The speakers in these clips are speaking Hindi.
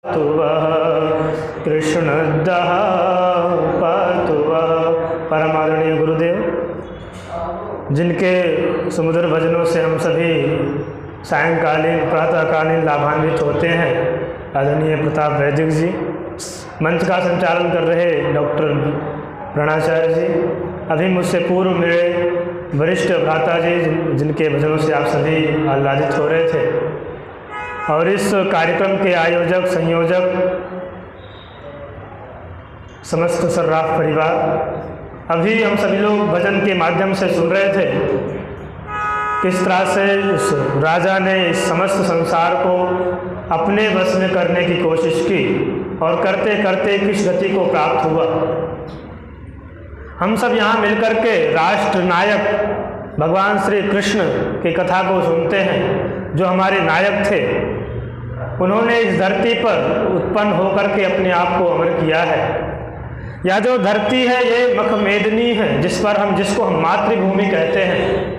पातु वः कृष्णदः पातु वः। परम आदरणीय गुरुदेव, जिनके सुमधुर भजनों से हम सभी सायंकालीन प्रातःकालीन लाभान्वित होते हैं, आदरणीय प्रताप वैदिक जी, मंच का संचालन कर रहे डॉक्टर प्रणाचार्य जी, अभी मुझसे पूर्व मेरे वरिष्ठ भ्राता जी जिनके भजनों से आप सभी आह्लादित हो रहे थे, और इस कार्यक्रम के आयोजक संयोजक समस्त सर्राफ परिवार, अभी हम सभी लोग भजन के माध्यम से सुन रहे थे किस तरह से उस राजा ने इस समस्त संसार को अपने वश में करने की कोशिश की और करते करते किस गति को प्राप्त हुआ। हम सब यहाँ मिलकर के राष्ट्र नायक भगवान श्री कृष्ण की कथा को सुनते हैं, जो हमारे नायक थे। उन्होंने इस धरती पर उत्पन्न होकर के अपने आप को अमर किया है। यह जो धरती है ये मखमेदनी है, जिसको हम मातृभूमि कहते हैं।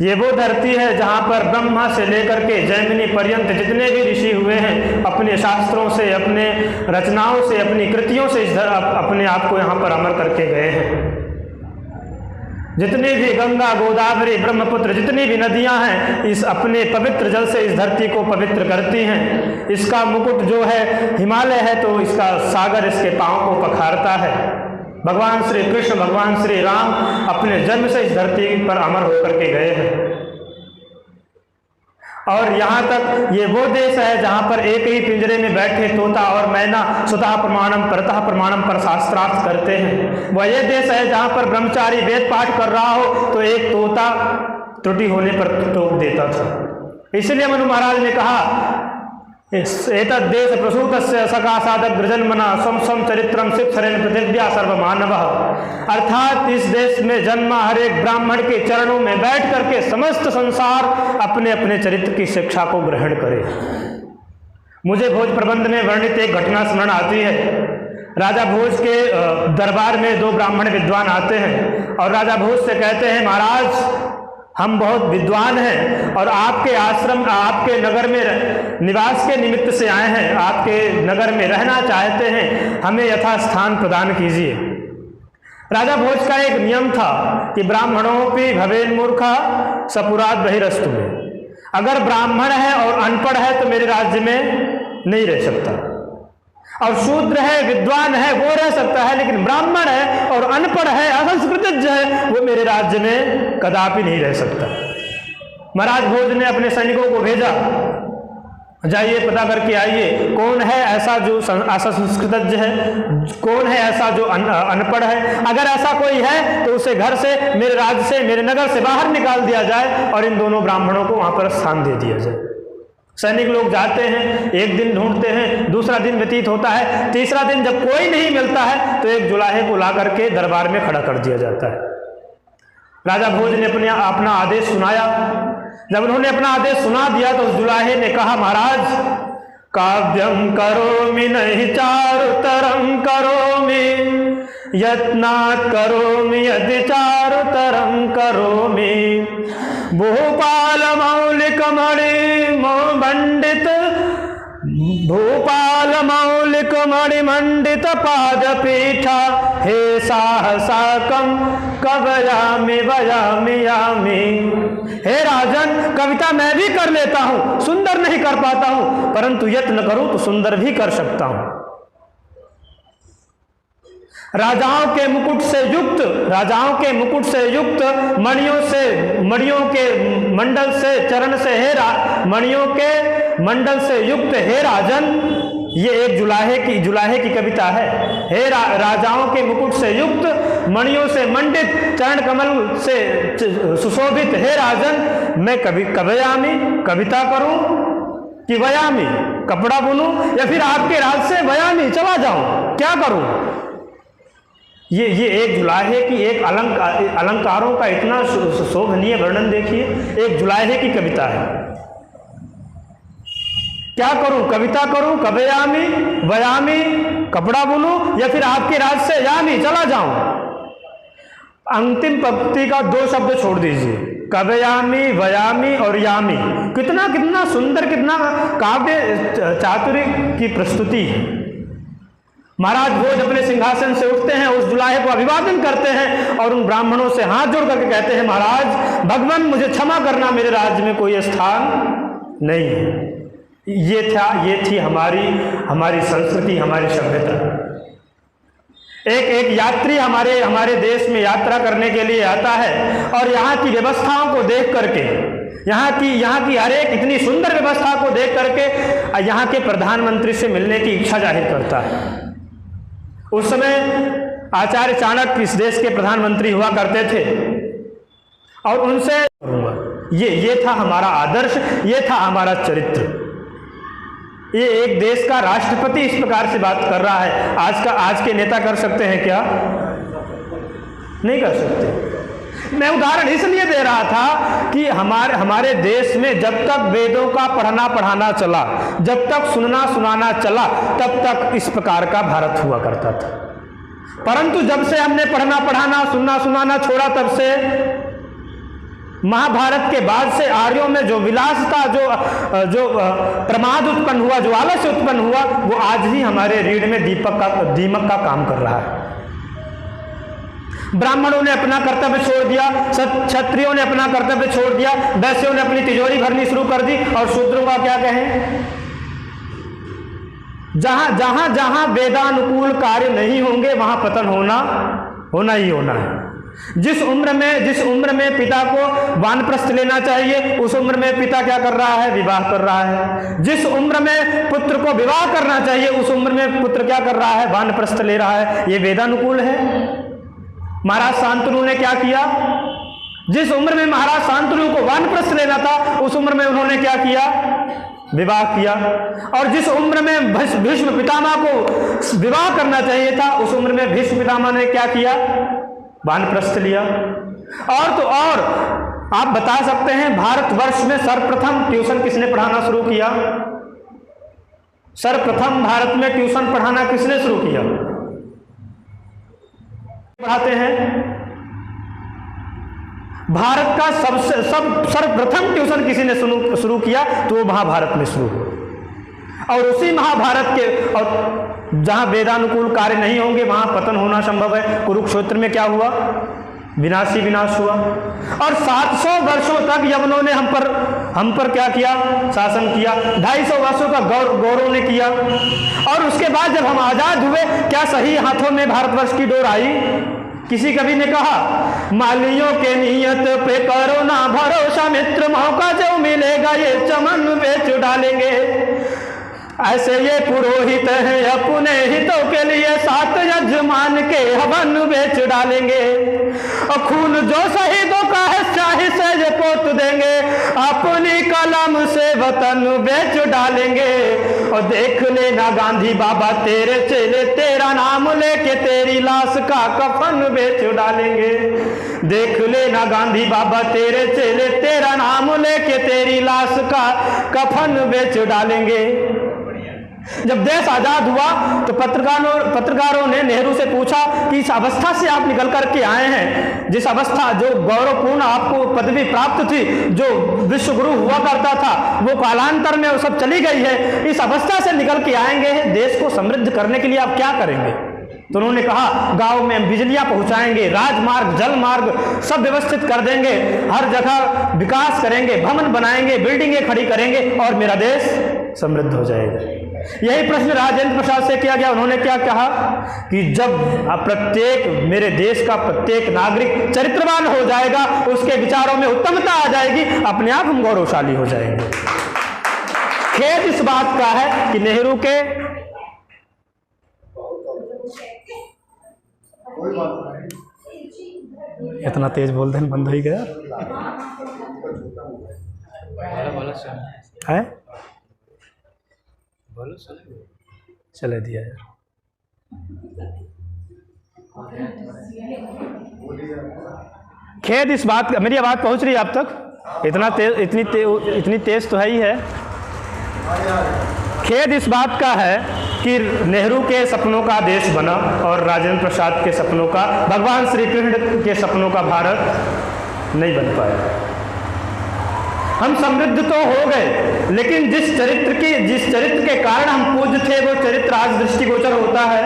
ये वो धरती है जहाँ पर ब्रह्मा से लेकर के जैमिनी पर्यंत जितने भी ऋषि हुए हैं, अपने शास्त्रों से, अपने रचनाओं से, अपनी कृतियों से अपने आप को यहाँ पर अमर करके गए हैं। जितनी भी गंगा, गोदावरी, ब्रह्मपुत्र, जितनी भी नदियां हैं, इस अपने पवित्र जल से इस धरती को पवित्र करती हैं। इसका मुकुट जो है हिमालय है, तो इसका सागर इसके पांव को पखारता है। भगवान श्री कृष्ण, भगवान श्री राम अपने जन्म से इस धरती पर अमर होकर के गए हैं। और यहाँ तक ये वो देश है जहाँ पर एक ही पिंजरे में बैठे तोता और मैना स्वतः प्रमाणम परतः प्रमाणम पर शास्त्रार्थ करते हैं। वह ये देश है जहाँ पर ब्रह्मचारी वेद पाठ कर रहा हो तो एक तोता त्रुटि होने पर टोक देता था। इसलिए मनु महाराज ने कहा, एतद् देश प्रसूतस्य सकाशादक गृजन्मना स्वम स्वम चरित्रम शिक्षरेण पृथिव्या सर्वमानवः। अर्थात इस देश में जन्मा हर एक ब्राह्मण के चरणों में बैठ करके समस्त संसार अपने अपने चरित्र की शिक्षा को ग्रहण करे। मुझे भोज प्रबंध में वर्णित एक घटना स्मरण आती है। राजा भोज के दरबार में दो ब्राह्मण विद्वान आते हैं और राजा भोज से कहते हैं, महाराज हम बहुत विद्वान हैं और आपके आश्रम, आपके नगर में निवास के निमित्त से आए हैं, आपके नगर में रहना चाहते हैं, हमें यथास्थान प्रदान कीजिए। राजा भोज का एक नियम था कि ब्राह्मणों की भवेन मूर्खा सपुरात बहिरस्तु में, अगर ब्राह्मण है और अनपढ़ है तो मेरे राज्य में नहीं रह सकता, और शूद्र है, विद्वान है, वो रह सकता है, लेकिन ब्राह्मण है और अनपढ़ है, असंस्कृत है, वो मेरे राज्य में कदापि नहीं रह सकता। महाराज भोज ने अपने सैनिकों को भेजा, जाइए पता करके आइए कौन है ऐसा जो असंस्कृत है, कौन है ऐसा जो अनपढ़ है। अगर ऐसा कोई है तो उसे घर से, मेरे राज्य से, मेरे नगर से बाहर निकाल दिया जाए और इन दोनों ब्राह्मणों को वहां पर स्थान दे दिया जाए। सैनिक लोग जाते हैं, एक दिन ढूंढते हैं, दूसरा दिन व्यतीत होता है, तीसरा दिन जब कोई नहीं मिलता है तो एक जुलाहे को ला करके दरबार में खड़ा कर दिया जाता है। राजा भोज ने अपना आदेश सुनाया। जब उन्होंने अपना आदेश सुना दिया तो उस जुलाहे ने कहा, महाराज काव्यम करोमि नहीं चारुतरम करोमि, यत्नात् करोमि यदि चारुतरम करोमि, भूपाल मौलिक मंडित, भूपाल मौलिक मणिमंडित पादपीठा, हे साहसाकम कवयामि वयामि यामि। हे राजन, कविता मैं भी कर लेता हूं, सुंदर नहीं कर पाता हूं, परंतु यत्न करूं तो सुंदर भी कर सकता हूं। राजाओं के मुकुट से युक्त, राजाओं के मुकुट से युक्त, मणियों के मंडल से, चरण से, मणियों के मंडल से युक्त हे राजन, ये एक जुलाहे की कविता है। हे राजाओं के मुकुट से युक्त, मणियों से मंडित, चरण कमल से सुशोभित हे राजन, मैं कवयामी कविता करूं कि वयामी कपड़ा बुनूं, या फिर आपके राज से वयामी चला जाऊं, क्या करूं। ये एक जुलाहे की, एक अलंकारों का इतना शोभनीय वर्णन देखिए। एक जुलाहे की कविता है। क्या करूं, कविता करूं, कवयामी वयामी कपड़ा बुनूं, या फिर आपके राज से यामी चला जाऊं। अंतिम पंक्ति का दो शब्द छोड़ दीजिए, कवयामी वयामी और यामी, कितना कितना सुंदर, कितना काव्य चातुर्य की प्रस्तुति है। महाराज भोज अपने सिंहासन से उठते हैं, उस दुल्हे को अभिवादन करते हैं और उन ब्राह्मणों से हाथ जोड़ करके कहते हैं, महाराज भगवान मुझे क्षमा करना, मेरे राज्य में कोई स्थान नहीं है। ये थी हमारी संस्कृति, हमारी सभ्यता। एक यात्री हमारे देश में यात्रा करने के लिए आता है और यहाँ की व्यवस्थाओं को देख करके, यहाँ की हर एक इतनी सुंदर व्यवस्था को देख करके यहाँ के प्रधानमंत्री से मिलने की इच्छा जाहिर करता है। उस समय आचार्य चाणक्य इस देश के प्रधानमंत्री हुआ करते थे और उनसे ये था हमारा आदर्श, ये था हमारा चरित्र। ये एक देश का राष्ट्रपति इस प्रकार से बात कर रहा है। आज के नेता कर सकते हैं क्या? नहीं कर सकते। मैं उदाहरण इसलिए दे रहा था कि हमारे देश में जब तक वेदों का पढ़ाना चला, जब तक सुनाना चला, तब तक इस प्रकार का भारत हुआ करता था। परंतु जब से हमने पढ़ाना सुनाना छोड़ा, तब से महाभारत के बाद से आर्यों में जो विलासता, जो प्रमाद उत्पन्न हुआ, जो आलस्य उत्पन्न हुआ, वो आज भी हमारे रीढ़ में दीमक का काम कर रहा है। ब्राह्मणों ने अपना कर्तव्य छोड़ दिया, क्षत्रियों ने अपना कर्तव्य छोड़ दिया, वैश्यों ने अपनी तिजोरी भरनी शुरू कर दी और शूद्रों का क्या कहें? जहां वेदानुकूल कार्य नहीं होंगे वहां पतन होना ही होना है। जिस उम्र में पिता को वानप्रस्थ लेना चाहिए, उस उम्र में पिता क्या कर रहा है? विवाह कर रहा है। जिस उम्र में पुत्र को विवाह करना चाहिए, उस उम्र में पुत्र क्या कर रहा है? वानप्रस्थ ले रहा है। ये वेदानुकूल है? महाराज शांतनु ने क्या किया? जिस उम्र में महाराज शांतनु को वानप्रस्थ लेना था, उस उम्र में उन्होंने क्या किया? विवाह किया। और जिस उम्र में भीष्म पितामह को विवाह करना चाहिए था, उस उम्र में भीष्म पितामह ने क्या किया? वानप्रस्थ लिया। और आप बता सकते हैं भारतवर्ष में सर्वप्रथम ट्यूशन किसने पढ़ाना शुरू किया? सर्वप्रथम भारत में ट्यूशन पढ़ाना किसने शुरू किया? पढ़ाते हैं भारत का सर्वप्रथम ट्यूशन किसी ने शुरू किया तो वो महाभारत में शुरू हुआ। और उसी महाभारत के, और जहां वेदानुकूल कार्य नहीं होंगे वहां पतन होना संभव है। कुरुक्षेत्र में क्या हुआ? विनाश हुआ। और 700 वर्षों तक यवनों ने हम पर क्या किया? शासन किया। 250 वर्षों का गौरव ने किया। और उसके बाद जब हम आजाद हुए, क्या सही हाथों में भारतवर्ष की डोर आई? किसी कवि ने कहा, मालियों के नियत पे करो ना भरोसा मित्र, मौका जो मिलेगा ये चमन बेच डालेंगे। ऐसे ये पुरोहित हैं अपने हितों के लिए, सात यजमान के हवन बेच डालेंगे। और खून जो शहीदों का है शाही से ये पोत देंगे, अपनी कलम से वतन बेच डालेंगे। और देख लेना गांधी बाबा तेरे चेले, तेरा नाम लेके तेरी लाश का कफन बेच डालेंगे। देख लेना गांधी बाबा तेरे चेले, तेरा नाम लेके तेरी लाश का कफन बेच डालेंगे। जब देश आजाद हुआ तो पत्रकारों ने नेहरू से पूछा कि इस अवस्था से आप निकल करके आए हैं, जिस अवस्था, जो गौरवपूर्ण आपको पदवी प्राप्त थी, जो विश्वगुरु हुआ करता था, वो कालांतर में वो सब चली गई है। इस अवस्था से निकल के आएंगे, देश को समृद्ध करने के लिए आप क्या करेंगे? तो उन्होंने कहा, गांव में बिजलियां पहुंचाएंगे, राजमार्ग, जल मार्ग सब व्यवस्थित कर देंगे, हर जगह विकास करेंगे, भवन बनाएंगे, बिल्डिंगें खड़ी करेंगे और मेरा देश समृद्ध हो जाएगा। यही प्रश्न राजेंद्र प्रसाद से किया गया। उन्होंने क्या कहा कि जब मेरे देश का प्रत्येक नागरिक चरित्रवान हो जाएगा, उसके विचारों में उत्तमता आ जाएगी, अपने आप हम गौरवशाली हो जाएंगे। खेद इस बात का है कि नेहरू के इतना तेज बोलते हैं, बंद हो ही गया है। चले दिया यार। खेद इस बात का, मेरी आवाज पहुंच रही है आप तक? इतनी तेज तो है ही है। खेद इस बात का है कि नेहरू के सपनों का देश बना और राजेंद्र प्रसाद के सपनों का, भगवान श्री कृष्ण के सपनों का भारत नहीं बन पाया। हम समृद्ध तो हो गए, लेकिन जिस चरित्र के कारण हम पूज्य थे वो चरित्र आज दृष्टिगोचर होता है।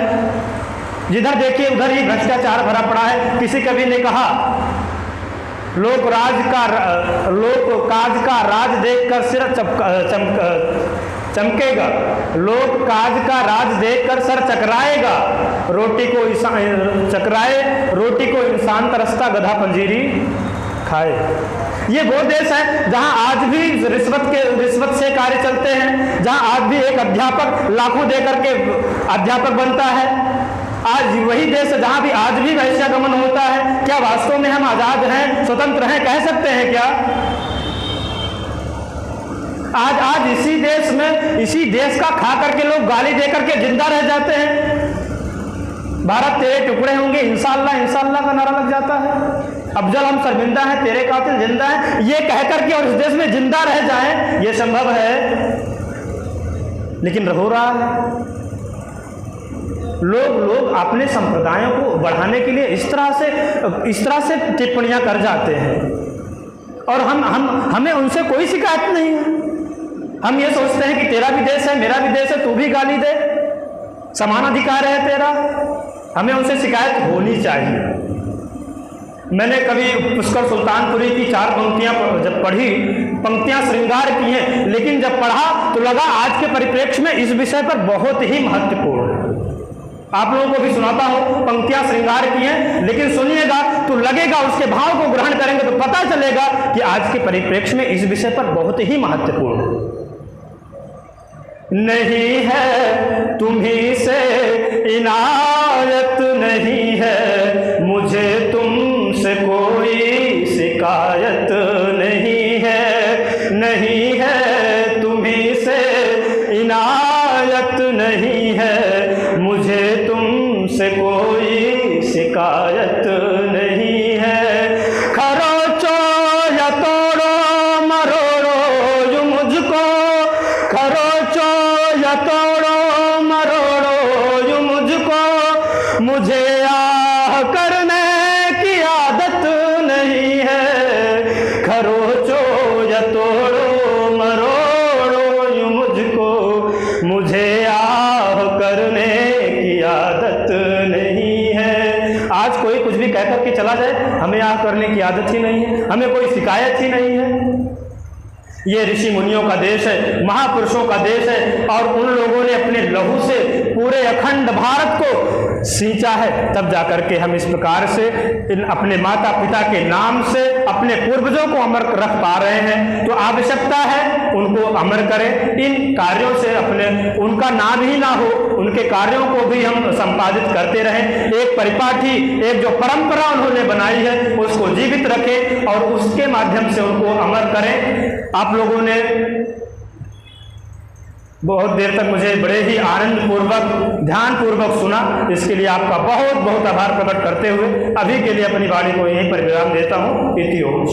जिधर देखिए उधर ही भ्रष्टाचार भरा पड़ा है। किसी कवि ने कहा, लोक काज का राज देखकर सिर चमकेगा, लोक काज का राज देखकर सर चकराएगा, रोटी को इंसान तरसता, गधा पंजीरी खाए। ये वो देश है जहां आज भी रिश्वत से कार्य चलते हैं, जहां आज भी एक अध्यापक लाखों देकर के अध्यापक बनता है। आज वही देश है जहां भी आज भी वैश्यागमन होता है। क्या वास्तव में हम आजाद हैं, स्वतंत्र हैं, कह सकते हैं क्या? आज इसी देश में, इसी देश का खा करके लोग गाली दे करके जिंदा रह जाते हैं। भारत तेरे टुकड़े होंगे, इंशाअल्लाह इंशाअल्लाह का नारा लग जाता है। अफजल हम शर्मिंदा हैं, तेरे कातिल जिंदा हैं, ये कह करके और इस देश में जिंदा रह जाएं, ये संभव है, लेकिन हो रहा है। लोग अपने संप्रदायों को बढ़ाने के लिए इस तरह से टिप्पणियां कर जाते हैं, और हमें उनसे कोई शिकायत नहीं है। हम ये सोचते हैं कि तेरा भी देश है, मेरा भी देश है, तू भी गाली दे, समान अधिकार है तेरा, हमें उनसे शिकायत होनी चाहिए। मैंने कभी पुष्कर सुल्तानपुरी की 4 पंक्तियां जब पढ़ी, पंक्तियां श्रृंगार की हैं, लेकिन जब पढ़ा तो लगा आज के परिप्रेक्ष्य में इस विषय पर बहुत ही महत्वपूर्ण है। आप लोगों को भी सुनाता हूं, पंक्तियां श्रृंगार की हैं, लेकिन सुनिएगा तो लगेगा, उसके भाव को ग्रहण करेंगे तो पता चलेगा कि आज के परिप्रेक्ष्य में इस विषय पर बहुत ही महत्वपूर्ण नहीं है। तुम्हीं से इनायत नहीं है, मुझे तुमसे कोई शिकायत नहीं है, नहीं है तुम्हीं से इनायत नहीं है, मुझे तुमसे कोई शिकायत नहीं है। खरोचो या तोड़ो मरोड़ो यूं मुझको, खरोचो या तोड़ो मरोड़ो यूं मुझको, मुझे आह करने की आदत नहीं है। खरोचो या तोड़ो मरोड़ो यूं मुझको, मुझे आह करने की आदत नहीं है। आज कोई कुछ भी कहकर के चला जाए, हमें आह करने की आदत ही नहीं है, हमें कोई शिकायत ही नहीं है। ये ऋषि मुनियों का देश है, महापुरुषों का देश है, और उन लोगों ने अपने लहू से पूरे अखंड भारत को सींचा है, तब जाकर के हम इस प्रकार से इन अपने माता पिता के नाम से अपने पूर्वजों को अमर रख पा रहे हैं। तो आवश्यकता है उनको अमर करें, इन कार्यों से उनका नाम ही ना हो, उनके कार्यों को भी हम संपादित करते रहें। एक परिपाठी, एक जो परंपरा उन्होंने बनाई है उसको जीवित रखें और उसके माध्यम से उनको अमर करें। आप लोगों ने बहुत देर तक मुझे बड़े ही आनंद पूर्वक, ध्यान पूर्वक सुना, इसके लिए आपका बहुत बहुत आभार प्रकट करते हुए अभी के लिए अपनी वाणी को यहीं पर विराम देता हूँ। इति ओम।